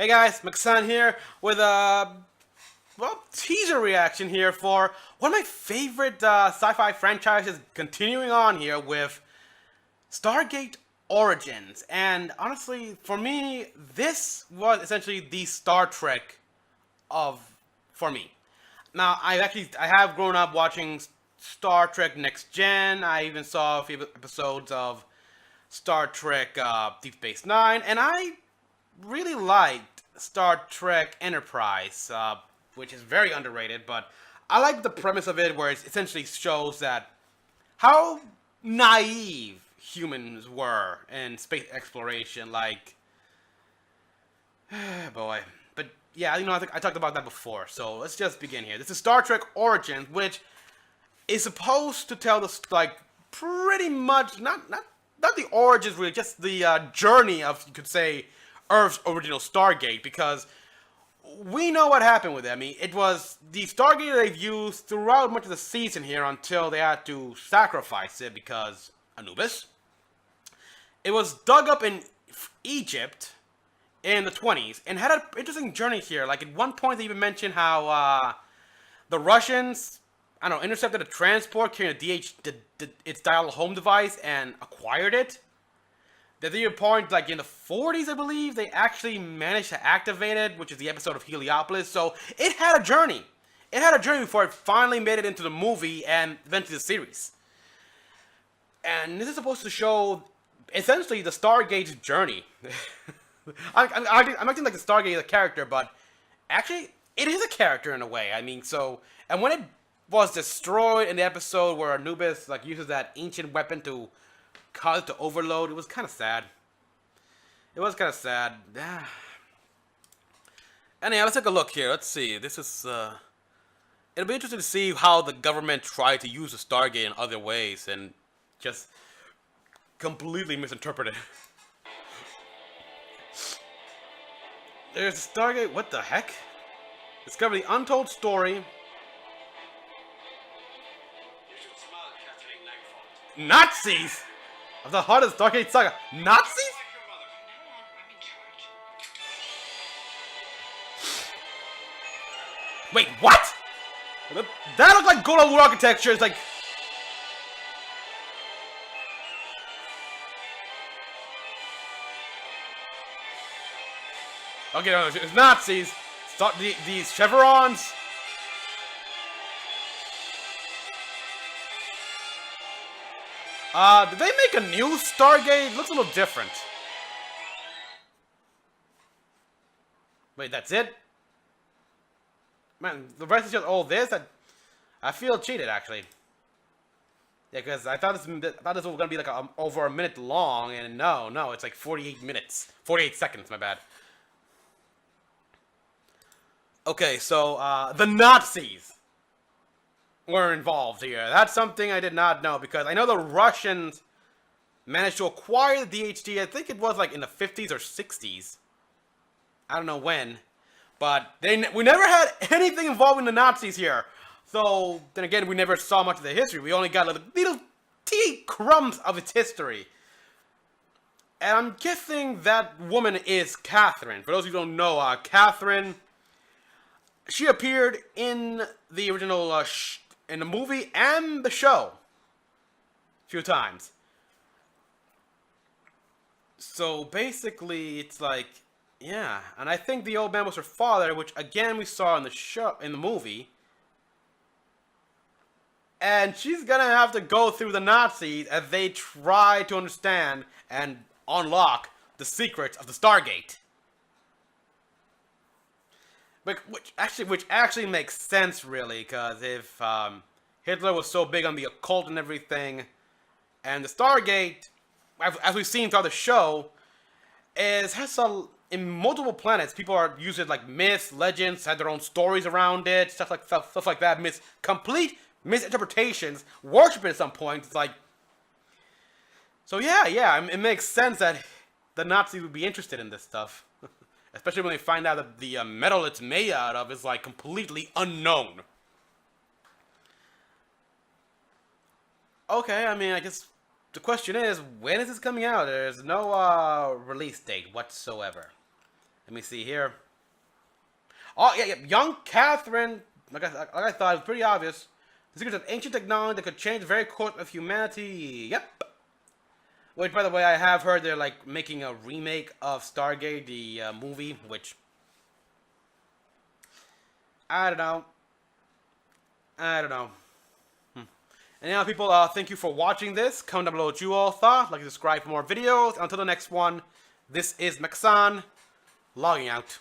Hey guys, Mecha-san here with a teaser reaction here for one of my favorite sci-fi franchises continuing on here with Stargate Origins. And honestly, for me, this was essentially the Star Trek of for me. Now, I have grown up watching Star Trek Next Gen. I even saw a few episodes of Star Trek Deep Space Nine, and I really liked Star Trek Enterprise, which is very underrated, but I like the premise of it where it essentially shows that how naive humans were in space exploration. Like, boy. But yeah, I think I talked about that before, so let's just begin here. This is Star Trek Origins, which is supposed to tell us, like, pretty much, not the origins really, just the journey of, you could say, Earth's original Stargate, because we know what happened with it. I mean, it was the Stargate they've used throughout much of the season here until they had to sacrifice it because Anubis. It was dug up in Egypt in the 20s and had an interesting journey here. Like, at one point they even mentioned how the Russians, I don't know, intercepted a transport carrying its dial home device and acquired it. There's even a point, like, in the 40s, I believe, they actually managed to activate it, which is the episode of Heliopolis. So it had a journey. It had a journey before it finally made it into the movie and eventually the series. And this is supposed to show, essentially, the Stargate's journey. I'm acting like the Stargate is a character, but actually, it is a character in a way. I mean, so, and when it was destroyed in the episode where Anubis, like, uses that ancient weapon to cause it to overload, it was kind of sad. It was kind of sad. Anyhow, let's take a look here. Let's see. This is, it'll be interesting to see how the government tried to use the Stargate in other ways and just completely misinterpret it. There's the Stargate. What the heck? Discover the untold story. Nazis! Of the hottest Stargate saga. Nazis? Wait, what? That looked like gold architecture. It's like... Okay, no, it's Nazis. Start these chevrons. Did they make a new Stargate? It looks a little different. Wait, that's it? Man, the rest is just all this? I feel cheated, actually. Yeah, because I thought this was going to be like over a minute long, and no, it's like 48 minutes. 48 seconds, my bad. Okay, so, the Nazis were involved here. That's something I did not know, because I know the Russians managed to acquire the DHT. I think it was like in the 50s or 60s. I don't know when. But we never had anything involving the Nazis here. So, then again, we never saw much of the history. We only got little teeny crumbs of its history. And I'm guessing that woman is Catherine. For those who don't know, Catherine, she appeared in the original in the movie and the show a few times. So basically, it's like, yeah, and I think the old man was her father, which again we saw in the movie. And she's gonna have to go through the Nazis as they try to understand and unlock the secrets of the Stargate. Which actually makes sense, really, because if Hitler was so big on the occult and everything, and the Stargate, as we've seen throughout the show, in multiple planets, people are using like myths, legends, had their own stories around it, stuff like that, complete misinterpretations, worship it at some point. It's like, so yeah, it makes sense that the Nazis would be interested in this stuff. Especially when they find out that the metal it's made out of is, like, completely unknown. Okay, I mean, I guess the question is, when is this coming out? There's no release date whatsoever. Let me see here. Oh, yeah, young Catherine. Like I thought, it was pretty obvious. The secrets of ancient technology that could change the very course of humanity. Yep. Which, by the way, I have heard they're like making a remake of Stargate, the movie, which I don't know. I don't know. And now, people, thank you for watching this. Comment down below what you all thought. Like and subscribe for more videos. Until the next one, this is Mecha-san, logging out.